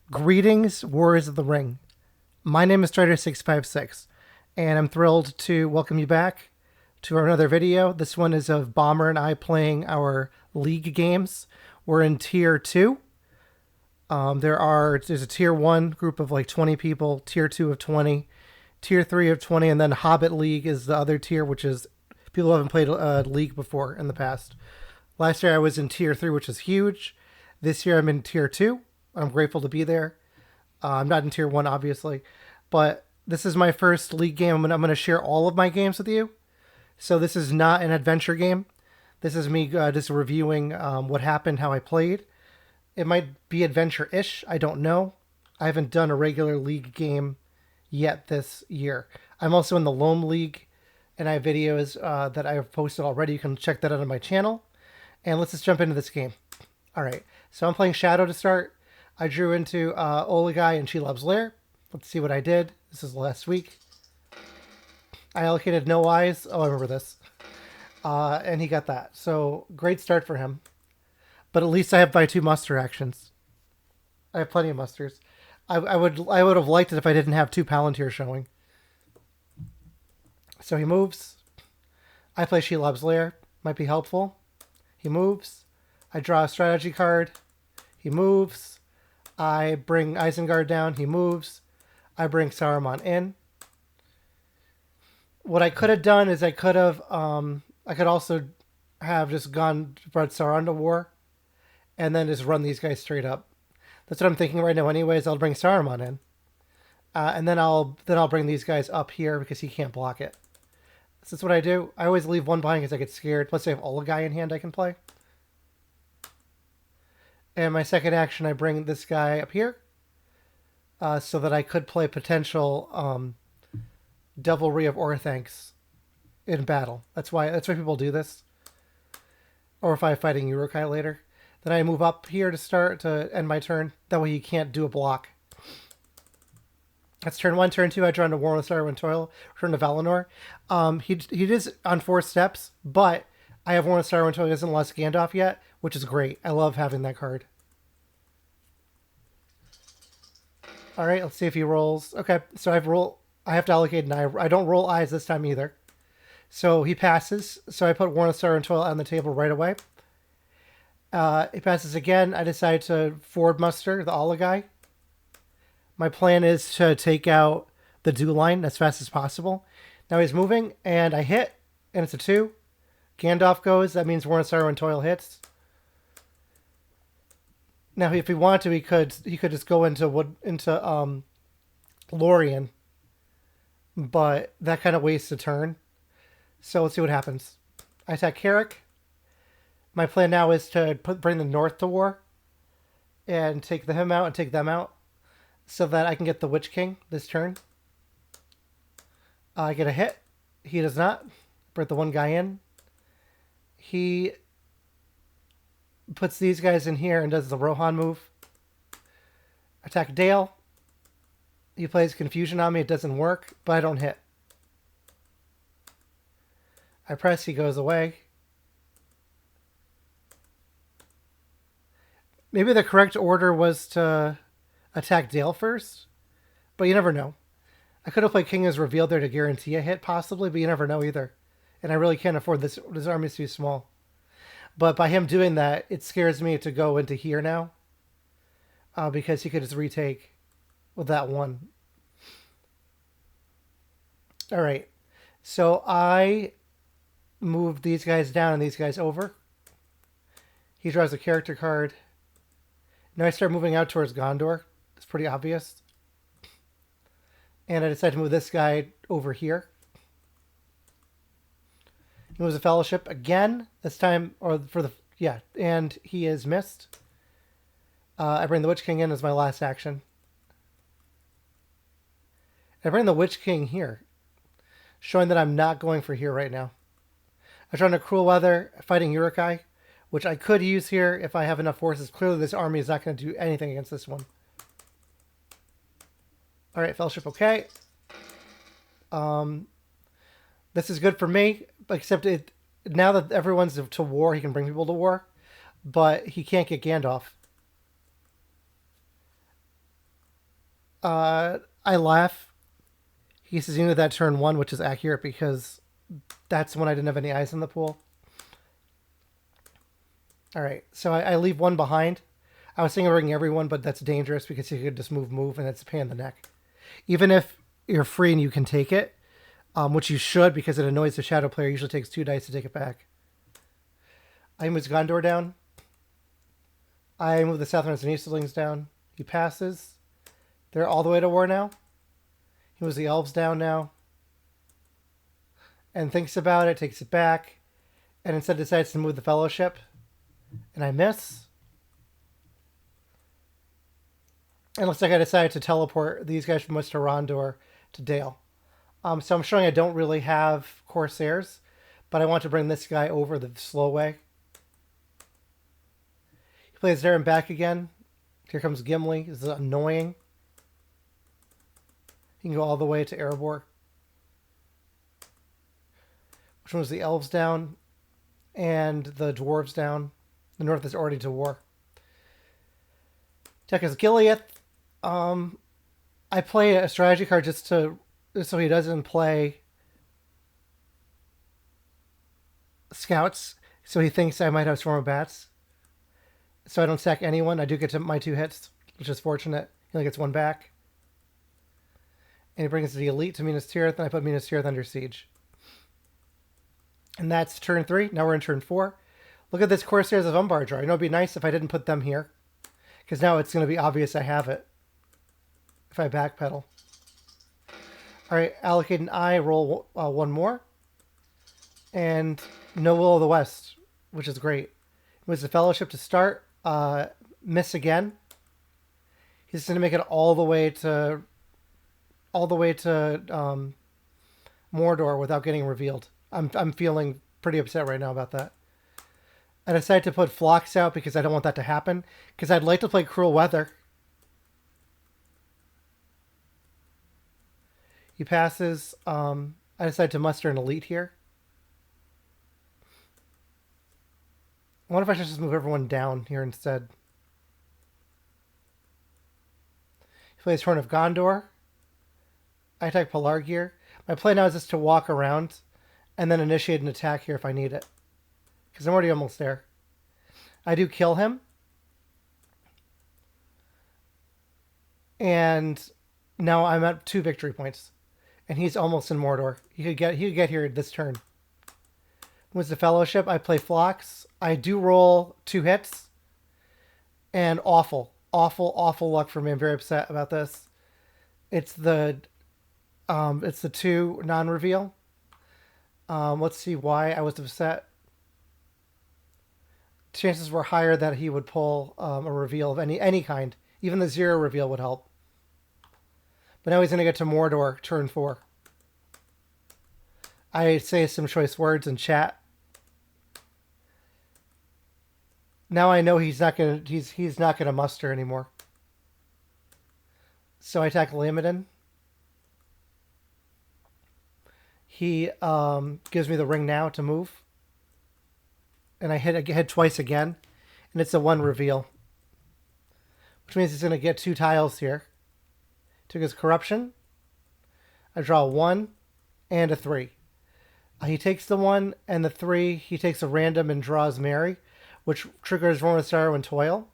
Greetings, Warriors of the Ring. My name is Strider656, and I'm thrilled to welcome you back to another video. This one is of Bomber and I playing our League games. We're in Tier 2. There's a Tier 1 group of like 20 people, Tier 2 of 20, Tier 3 of 20, and then Hobbit League is the other tier, which is people who haven't played League before in the past. Last year I was in Tier 3, which is huge. This year I'm in Tier 2. I'm grateful to be there. I'm not in Tier 1, obviously. But this is my first League game. I'm going to share all of my games with you. So this is not an adventure game. This is me just reviewing what happened, how I played. It might be adventure-ish. I don't know. I haven't done a regular League game yet this year. I'm also in the Loam League, and I have videos that I have posted already. You can check that out on my channel. And let's just jump into this game. All right. So I'm playing Shadow to start. I drew into Olagai and She Loves Lair. Let's see what I did. This is last week. I allocated No Eyes. Oh, I remember this. And he got that. So great start for him. But at least I have my 2 muster actions. I have plenty of musters. I would have liked it if I didn't have 2 Palantir showing. So he moves. I play She Loves Lair. Might be helpful. He moves. I draw a strategy card. He moves. I bring Isengard down. He moves. I bring Saruman in. What I could have done is I could also have just brought Sauron to war, and then just run these guys straight up. That's what I'm thinking right now. Anyways, I'll bring Saruman in, and then I'll bring these guys up here because he can't block it. So that's what I do. I always leave one behind because I get scared. Plus, I have Olagai in hand I can play. And my second action, I bring this guy up here so that I could play potential Devilry of Orthancs in battle. That's why people do this. Or if I'm fighting Uruk-hai later. Then I move up here to end my turn. That way he can't do a block. That's turn 1. Turn 2, I draw into War with Sorrow and Toil. Return to Valinor. He is on 4 steps, but I have War with Sorrow and Toil. He hasn't lost Gandalf yet, which is great. I love having that card. All right, let's see if he rolls. Okay, so I have to allocate an eye. I don't roll eyes this time either. So he passes. So I put War with Sorrow and Toil on the table right away. He passes again. I decide to forward muster the Olagai. My plan is to take out the dew line as fast as possible. Now he's moving, and I hit, and it's a 2. Gandalf goes. That means War with Sorrow and Toil hits. Now, if he wanted to, he could just go into Lorien, but that kind of wastes a turn. So let's see what happens. I attack Carrick. My plan now is to bring the North to war and take him out and take them out so that I can get the Witch King this turn. I get a hit. He does not. Bring the one guy in. He puts these guys in here and does the Rohan move. Attack Dale. He plays Confusion on me. It doesn't work, but I don't hit. I press. He goes away. Maybe the correct order was to attack Dale first, but you never know. I could have played King as revealed there to guarantee a hit, possibly, but you never know either. And I really can't afford this. This army is too small. But by him doing that, it scares me to go into here now. Because he could just retake with that one. Alright. So I move these guys down and these guys over. He draws a character card. Now I start moving out towards Gondor. It's pretty obvious. And I decide to move this guy over here. He moves a Fellowship again. This time, and he is missed. I bring the Witch King in as my last action. I bring the Witch King here, showing that I'm not going for here right now. I draw into Cruel Weather, fighting Uruk-hai, which I could use here if I have enough forces. Clearly, this army is not going to do anything against this one. All right, Fellowship, okay. This is good for me, except now that everyone's to war, he can bring people to war, but he can't get Gandalf. I laugh. He says you knew that turn 1, which is accurate because that's when I didn't have any eyes in the pool. All right, so I leave one behind. I was thinking of bringing everyone, but that's dangerous because you could just move, and it's a pain in the neck. Even if you're free and you can take it, which you should because it annoys the shadow player. It usually takes 2 dice to take it back. I move Gondor down. I move the Southerners and Easterlings down. He passes. They're all the way to war now. He moves the Elves down now. And thinks about it, takes it back, and instead decides to move the Fellowship. And I miss. And it looks like I decided to teleport these guys from West Rondor to Dale. So I'm showing I don't really have Corsairs, but I want to bring this guy over the slow way. He plays there and back again. Here comes Gimli. This is annoying. He can go all the way to Erebor. Which one was the Elves down and the Dwarves down. The North is already to war. Tech is Gilead. I play a strategy card just so he doesn't play scouts. So he thinks I might have Swarm of Bats. So I don't sack anyone. I do get to my 2 hits, which is fortunate. He only gets 1 back. And he brings the elite to Minas Tirith, and I put Minas Tirith under siege. And that's turn 3. Now we're in turn 4. Look at this Corsairs of Umbar draw. You know, it'd be nice if I didn't put them here. Because now it's going to be obvious I have it. If I backpedal. Alright, allocate an eye, roll 1 more. And no Will of the West, which is great. It was the Fellowship to start. Miss again. He's going to make it all the way to Mordor without getting revealed. I'm feeling pretty upset right now about that. I decided to put Phlox out because I don't want that to happen. Because I'd like to play Cruel Weather. He passes. I decided to muster an elite here. I wonder if I should just move everyone down here instead. He plays Horn of Gondor. I attack Pelargir. My plan now is just to walk around and then initiate an attack here if I need it. Because I'm already almost there. I do kill him. And now I'm at 2 victory points. And he's almost in Mordor. He could get here this turn. With the Fellowship, I play Phlox. I do roll 2 hits. And awful luck for me. I'm very upset about this. It's the 2 non-reveal. Let's see why I was upset. Chances were higher that he would pull a reveal of any kind. Even the 0 reveal would help. But now he's going to get to Mordor, turn 4. I say some choice words in chat. Now I know he's not gonna muster anymore. So I attack Lamadin. He gives me the ring now to move. And I hit twice again. And it's a 1 reveal. Which means he's going to get 2 tiles here. Took his corruption. I draw a 1 and a 3. He takes the 1 and the 3. He takes a random and draws Mary, which triggers Roman Sorrow and Toil.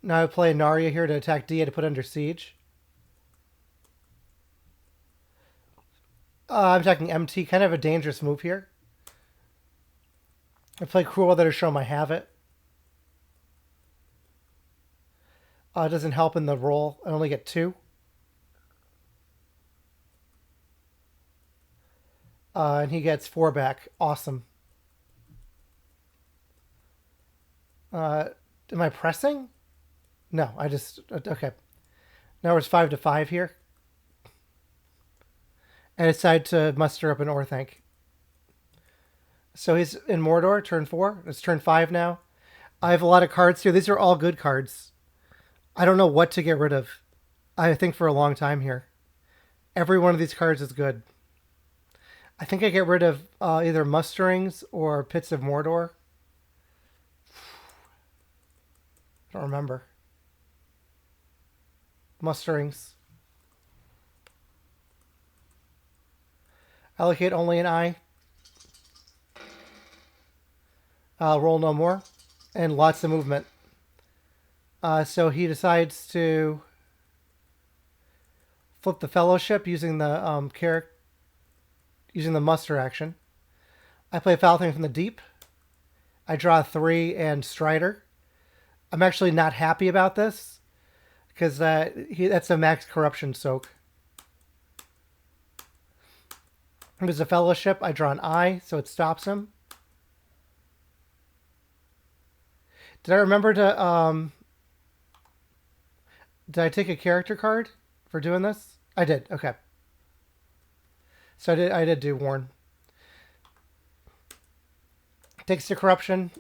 Now I play Narya here to attack Dia to put under siege. I'm attacking MT, kind of a dangerous move here. I play Cruel Weather to show him I have it. It doesn't help in the roll. I only get 2. And he gets 4 back. Awesome. Am I pressing? No, I just... Okay. Now it's 5-5 here. I decide to muster up an Orthanc. So he's in Mordor, turn 4. It's turn 5 now. I have a lot of cards here. These are all good cards. I don't know what to get rid of. I think for a long time here. Every one of these cards is good. I think I get rid of either Musterings or Pits of Mordor. I don't remember. musterings. Allocate only an eye. Roll no more. And lots of movement. So he decides to flip the fellowship using the using the muster action. I play Foul Thing from the Deep. I draw 3 and Strider. I'm actually not happy about this because that's a max corruption soak. There's a fellowship. I draw an eye, so it stops him. Did I remember to did I take a character card for doing this? I did. Okay. So I did do warn. Takes the corruption.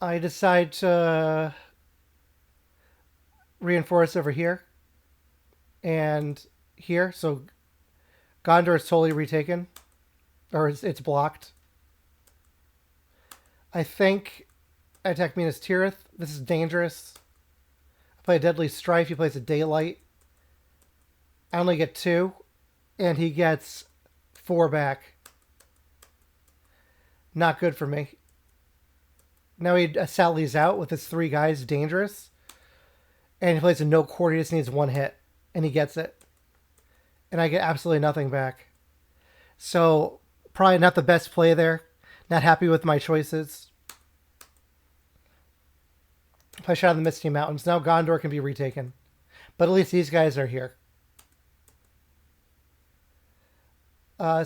I decide to reinforce over here and here. So Gondor is totally retaken, or it's blocked. I think I attack Minas Tirith. This is dangerous. I play a Deadly Strife. He plays a Daylight. I only get 2, and he gets 4 back. Not good for me. Now he sallies out with his 3 guys, dangerous. And he plays a no quarter, he just needs 1 hit. And he gets it. And I get absolutely nothing back. So, probably not the best play there. Not happy with my choices. Play Shadow of the Misty Mountains. Now Gondor can be retaken. But at least these guys are here.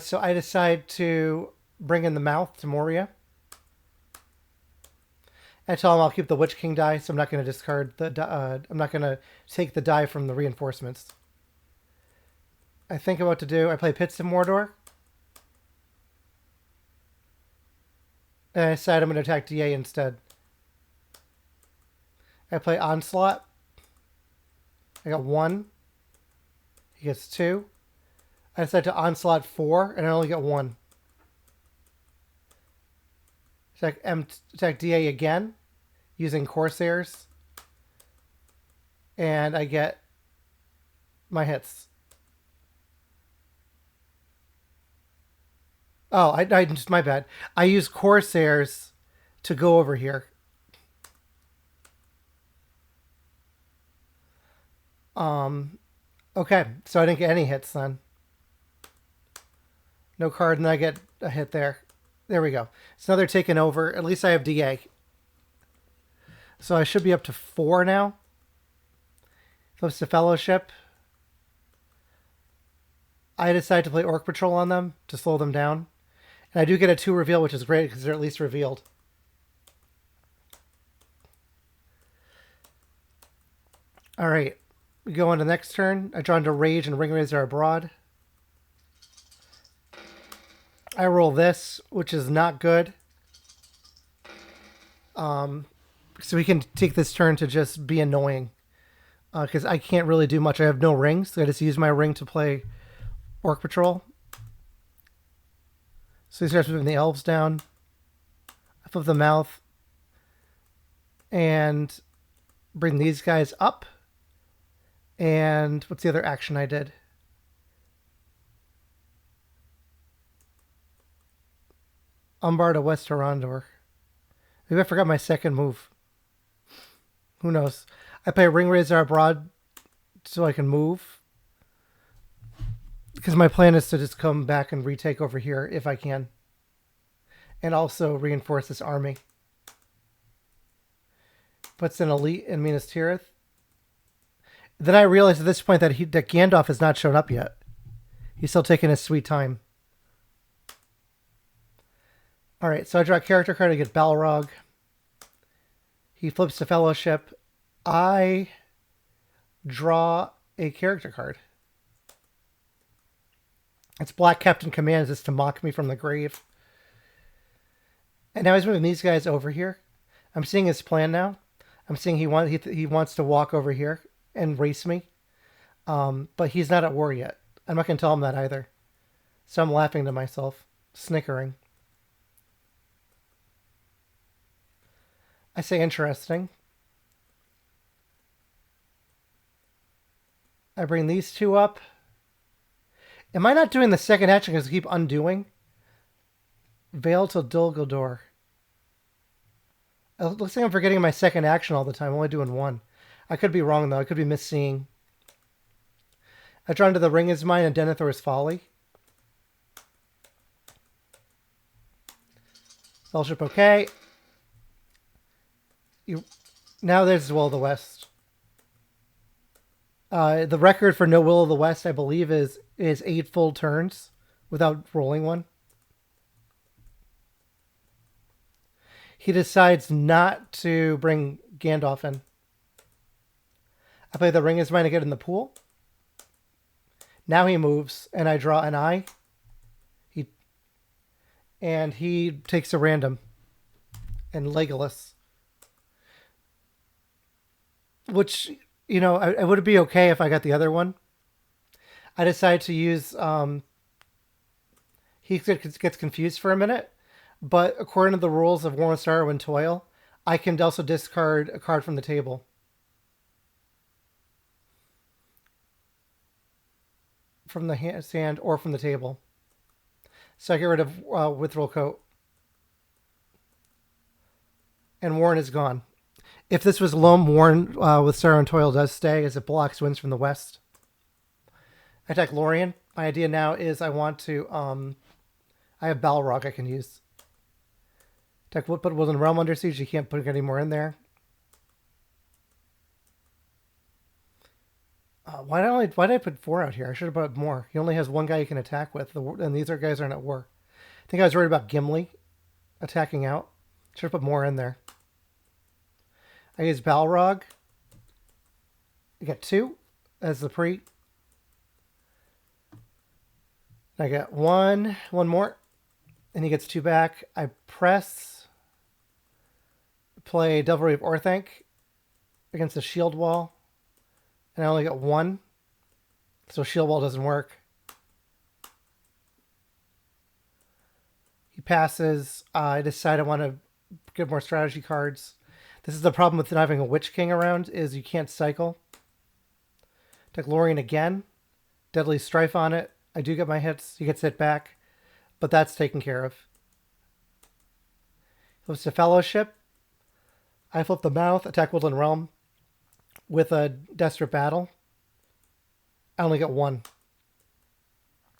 So I decide to bring in the mouth to Moria. I tell him I'll keep the Witch King die, so I'm not going to discard the. I'm not going to take the die from the reinforcements. I think of what to do. I play Pits of Mordor. And I decide I'm going to attack DA instead. I play Onslaught. I got 1. He gets 2. I decide to Onslaught 4, and I only get 1. Attack DA again, using Corsairs. And I get my hits. Oh, I just, my bad. I use Corsairs to go over here. Okay, so I didn't get any hits then. No card, and I get a hit there. There we go. So now they're taking over. At least I have DA. So I should be up to 4 now. Flips to Fellowship. I decide to play Orc Patrol on them to slow them down. And I do get a 2 reveal, which is great because they're at least revealed. All right. We go on to the next turn. I draw into Rage and Ringrazor Abroad. I roll this, which is not good. So we can take this turn to just be annoying. Because I can't really do much. I have no rings, so I just use my ring to play Orc Patrol. So he starts moving the elves down. I flip the mouth. And bring these guys up. And what's the other action I did? Umbar to West Horondor. Maybe I forgot my second move. Who knows? I play Ringrazor Abroad so I can move. Because my plan is to just come back and retake over here if I can. And also reinforce this army. Puts an elite in Minas Tirith. Then I realized at this point that Gandalf has not shown up yet. He's still taking his sweet time. Alright, so I draw a character card to get Balrog. He flips to Fellowship. I draw a character card. It's Black Captain Commands this to mock me from the grave. And now he's moving these guys over here. I'm seeing his plan now. I'm seeing he wants to walk over here and race me. But he's not at war yet. I'm not going to tell him that either. So I'm laughing to myself, snickering. I say interesting. I bring these two up. Am I not doing the second action because I keep undoing? Veil to Dulgador. It looks like I'm forgetting my second action all the time. I'm only doing one. I could be wrong, though. I could be misseeing. I draw into the Ring is Mine and Denethor's Folly. Fellowship, okay. Now there's Will of the West. The record for no Will of the West, I believe, is 8 full turns without rolling one. He decides not to bring Gandalf in. I play the Ring is Mine to get in the pool. Now he moves, and I draw an eye. He takes a random. And Legolas. Which, you know, it would be okay if I got the other one. I decide to use... he gets confused for a minute. But according to the rules of War with Sorrow and Toil, I can also discard a card from the table. From the hand or from the table. So I get rid of Withrel Coat. And Warren is gone. If this was Loam, Warren with Sorrow and Toil does stay as it blocks winds from the west. I attack Lorien. My idea now is I want to... I have Balrog I can use. Attack put Woodland Realm under siege. You can't put any more in there. Why did I put 4 out here? I should have put more. He only has 1 guy he can attack with, and these guys aren't at war. I think I was worried about Gimli attacking out. Should have put more in there. I use Balrog. I got 2 as the pre. I got one more, and he gets 2 back. I press, play Devilry of Orthanc against the shield wall. And I only got 1. So shield wall doesn't work. He passes. I decide I want to get more strategy cards. This is the problem with not having a Witch King around, is you can't cycle. Take Lorien again. Deadly Strife on it. I do get my hits. He gets hit back. But that's taken care of. Flips to Fellowship. I flip the Mouth. Attack Woodland Realm. With a Desperate Battle. I only get 1.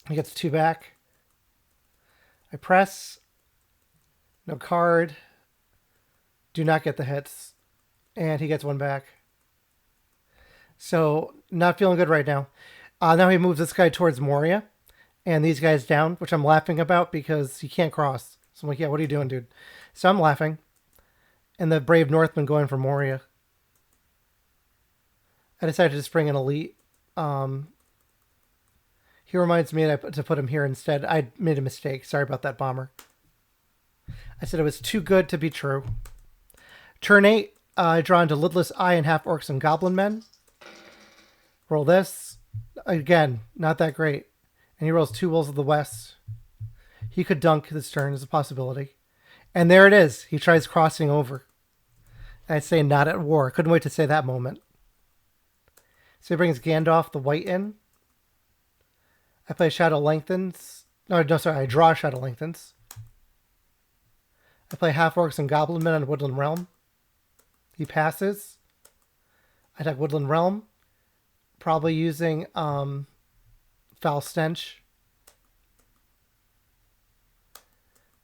He gets 2 back. I press. No card. Do not get the hits. And he gets 1 back. So, not feeling good right now. Now he moves this guy towards Moria. And these guys down, which I'm laughing about because he can't cross. So I'm like, yeah, what are you doing, dude? So I'm laughing. And the Brave Northman going for Moria. I decided to just bring an elite. He reminds me to put him here instead. I made a mistake. Sorry about that, Bomber. I said it was too good to be true. Turn 8, I draw into Lidless Eye and Half Orcs and Goblin Men. Roll this. Again, not that great. And he rolls 2 Wolves of the West. He could dunk this turn as a possibility. And there it is. He tries crossing over. I'd say not at war. Couldn't wait to say that moment. So he brings Gandalf the White in. I play Shadow Lengthens. No, sorry. I draw Shadow Lengthens. I play Half Orcs and Goblin Men on Woodland Realm. He passes. I attack Woodland Realm. Probably using Foul Stench.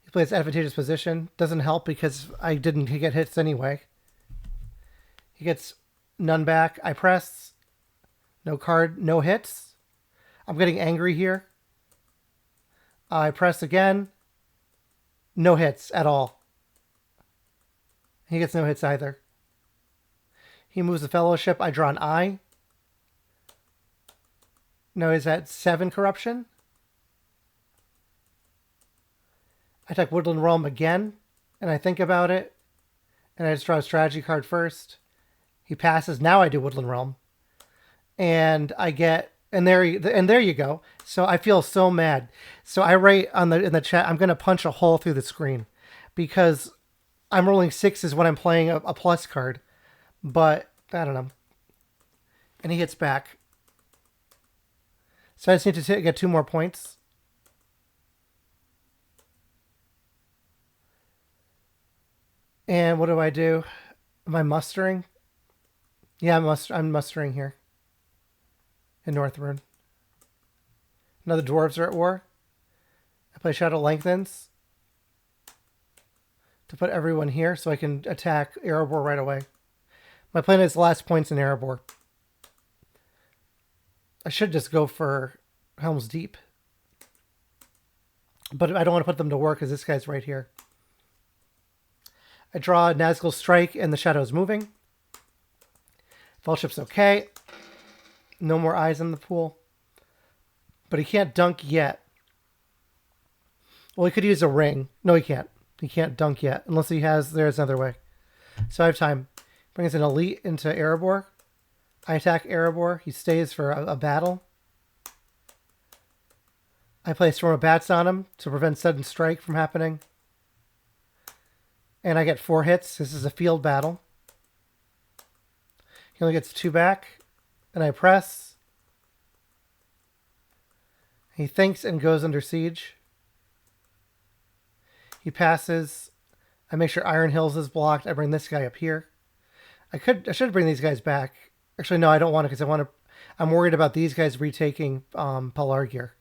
He plays Advantageous Position. Doesn't help because I didn't get hits anyway. He gets none back. I press. No card, no hits. I'm getting angry here. I press again. No hits at all. He gets no hits either. He moves the Fellowship. I draw an eye. No, is that 7 corruption? I attack Woodland Realm again, and I think about it, and I just draw a strategy card first. He passes. Now I do Woodland Realm. And I get, and there you go. So I feel so mad. So I write in the chat, I'm going to punch a hole through the screen because I'm rolling 6s when I'm playing a plus card, but I don't know. And he hits back. So I just need to get 2 more points. And what do I do? Am I mustering? Yeah, I'm mustering here. In Northrune. Now the dwarves are at war. I play Shadow Lengthens to put everyone here so I can attack Erebor right away. My plan is last points in Erebor. I should just go for Helm's Deep. But I don't want to put them to work because this guy's right here. I draw Nazgul's Strike and the Shadow's moving. Fellowship's okay. No more eyes in the pool. But he can't dunk yet. Well, he could use a ring. No, he can't. He can't dunk yet. Unless he has... There's another way. So I have time. Brings an elite into Erebor. I attack Erebor. He stays for a battle. I play Storm of Bats on him to prevent sudden strike from happening. And I get 4 hits. This is a field battle. He only gets 2 back. And I press. He thinks and goes under siege. He passes. I make sure Iron Hills is blocked. I bring this guy up here. I should bring these guys back. Actually, no, I don't want to because I'm worried about these guys retaking Pelargir.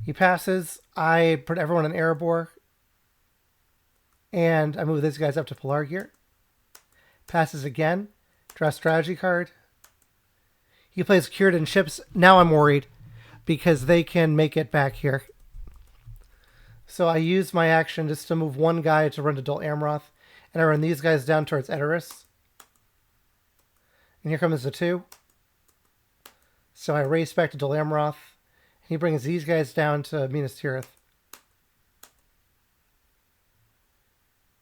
He passes. I put everyone in Erebor. And I move these guys up to Pelargir. Passes again. Draw a strategy card. He plays Cirdan ships. Now I'm worried because they can make it back here. So I use my action just to move one guy to run to Dol Amroth. And I run these guys down towards Edoras. And here comes the 2. So I race back to Dol Amroth. He brings these guys down to Minas Tirith.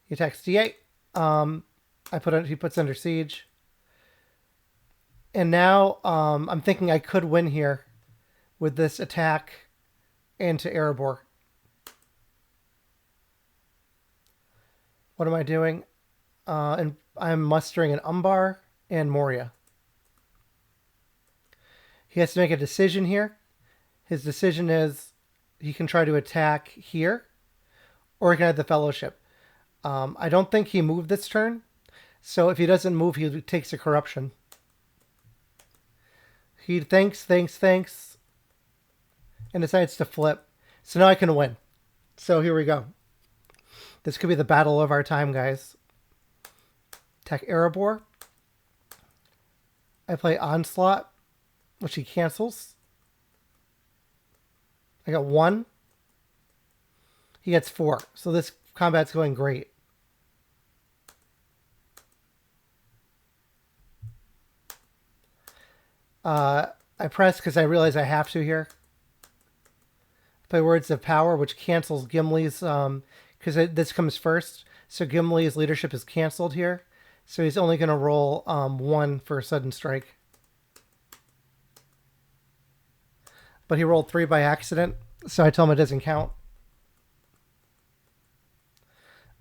He attacks D8. He puts under siege. And now I'm thinking I could win here with this attack into Erebor. What am I doing? And I'm mustering an Umbar and Moria. He has to make a decision here. His decision is he can try to attack here, or he can have the Fellowship. I don't think he moved this turn, so if he doesn't move, he takes a corruption. He thinks, and decides to flip. So now I can win. So here we go. This could be the battle of our time, guys. Attack Erebor. I play Onslaught, which he cancels. I got 1. He gets 4. So this combat's going great. I press because I realize I have to here. Play Words of Power, which cancels Gimli's... because this comes first. So Gimli's leadership is canceled here. So he's only going to roll 1 for a sudden strike. But he rolled 3 by accident. So I tell him it doesn't count.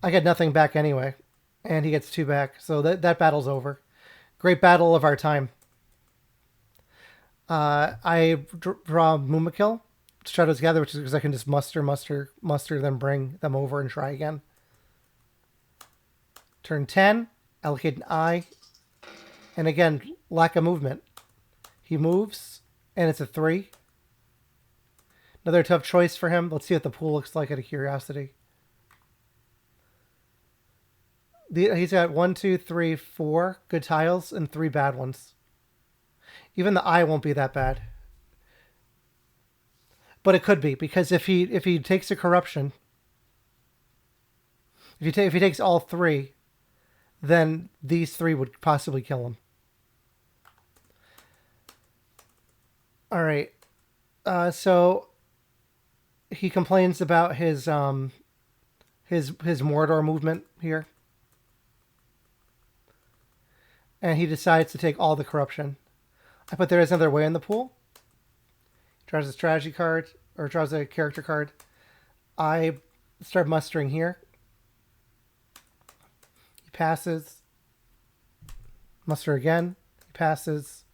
I get nothing back anyway. And he gets 2 back. So that battle's over. Great battle of our time. I draw Mumakil. Shadows Gather, which is because I can just muster, then bring them over and try again. Turn 10, allocate an eye, and again, lack of movement. He moves, and it's a 3. Another tough choice for him. Let's see what the pool looks like out of curiosity. He's got 1, 2, 3, 4 good tiles and 3 bad ones. Even the eye won't be that bad. But it could be, because if he takes a corruption, if he takes all 3, then these 3 would possibly kill him. All right. So he complains about his Mordor movement here, and he decides to take all the corruption. I put there is another way in the pool. Draws a strategy card, or draws a character card. I start mustering here. He passes. Muster again. He passes.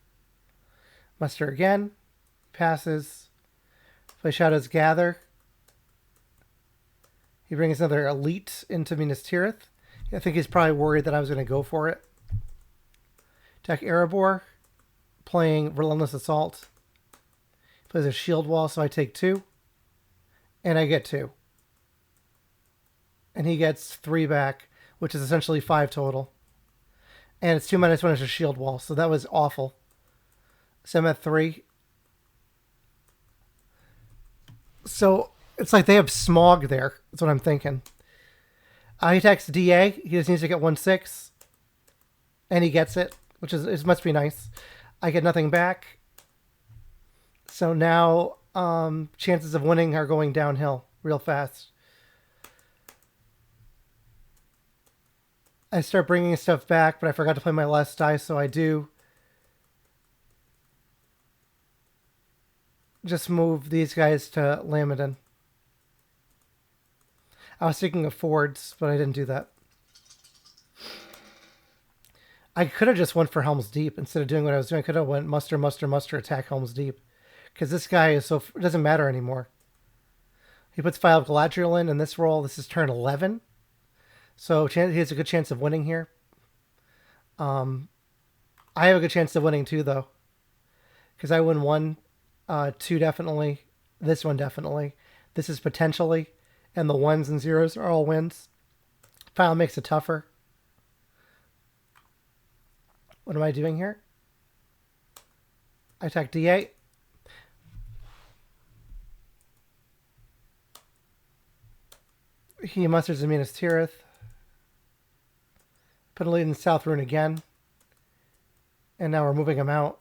Muster again. passes. Play Shadow's Gather. He brings another elite into Minas Tirith. I think he's probably worried that I was going to go for it. Attack Erebor. Playing Relentless Assault. Plays a shield wall, so I take 2. And I get 2. And he gets 3 back, which is essentially 5 total. And it's 2-1 is a shield wall, so that was awful. So I'm at 3. So it's like they have smog there. That's what I'm thinking. He attacks DA. He just needs to get 1/6. And he gets it, which is it must be nice. I get nothing back. So now chances of winning are going downhill real fast. I start bringing stuff back, but I forgot to play my last die, so I do. Just move these guys to Lamedon. I was thinking of Fords, but I didn't do that. I could have just went for Helm's Deep instead of doing what I was doing. I could have went muster, attack Helm's Deep. Because this guy is so... It doesn't matter anymore. He puts File of Galadriel in this roll. This is turn 11. So he has a good chance of winning here. I have a good chance of winning too, though. Because I win 1, 2 definitely. This one definitely. This is potentially. And the 1s and 0s are all wins. File makes it tougher. What am I doing here? I attack D8. He musters in Minas Tirith. Put a lead in South Rune again. And now we're moving him out.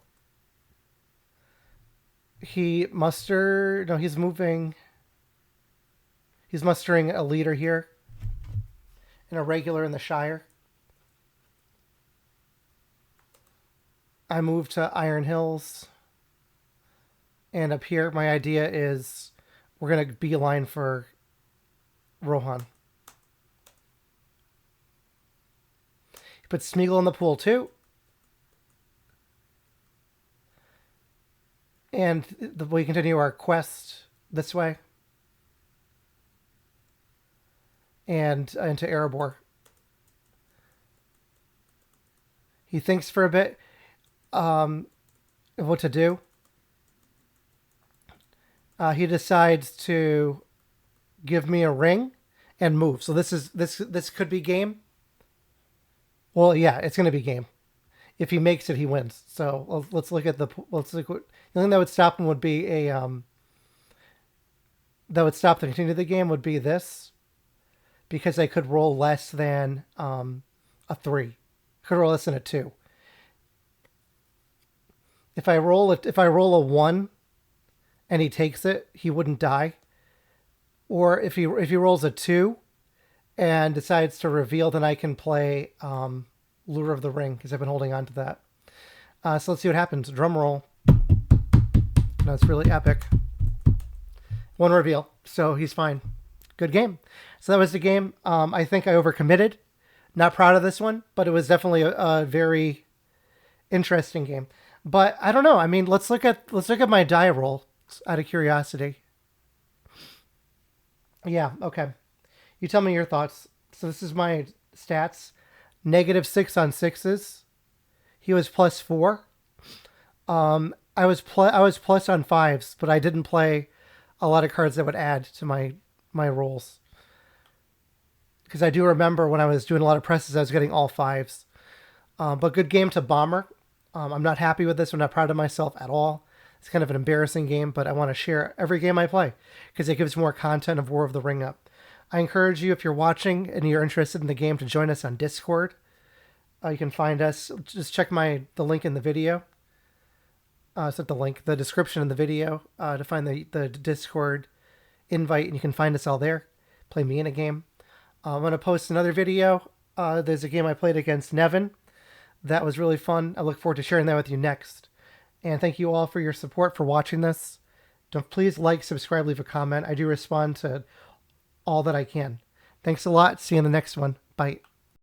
He's moving. He's mustering a leader here. And a regular in the Shire. I move to Iron Hills. And up here, my idea is we're going to beeline for Rohan. He puts Smeagol in the pool too. And we continue our quest this way. And into Erebor. He thinks for a bit of what to do. He decides to give me a ring and move. So this could be game. Well, yeah, it's going to be game. If he makes it, he wins. So let's look at the thing that would stop him would be that would stop the continue of the game would be this, because I could roll less than a 3. I could roll less than a 2. If I roll a 1 and he takes it, he wouldn't die. Or if he rolls a 2 and decides to reveal, then I can play Lure of the Ring, because I've been holding on to that. So let's see what happens. Drum roll. No, it's really epic. 1 reveal, so he's fine. Good game. So that was the game. I think I overcommitted. Not proud of this one, but it was definitely a very interesting game. But I don't know. I mean, let's look at my die roll out of curiosity. Yeah, okay. You tell me your thoughts. So this is my stats. -6 on 6s. He was +4. I was plus on 5s, but I didn't play a lot of cards that would add to my rolls. Because I do remember when I was doing a lot of presses, I was getting all 5s. But good game to Bomber. I'm not happy with this. I'm not proud of myself at all. It's kind of an embarrassing game, but I want to share every game I play because it gives more content of War of the Ring up. I encourage you, if you're watching and you're interested in the game, to join us on Discord. You can find us. Just check the link in the video. It's not the link, the description in the video to find the Discord invite, and you can find us all there. Play me in a game. I'm going to post another video. There's a game I played against Nevin. That was really fun. I look forward to sharing that with you next. And thank you all for your support, for watching this. Please like, subscribe, leave a comment. I do respond to all that I can. Thanks a lot. See you in the next one. Bye.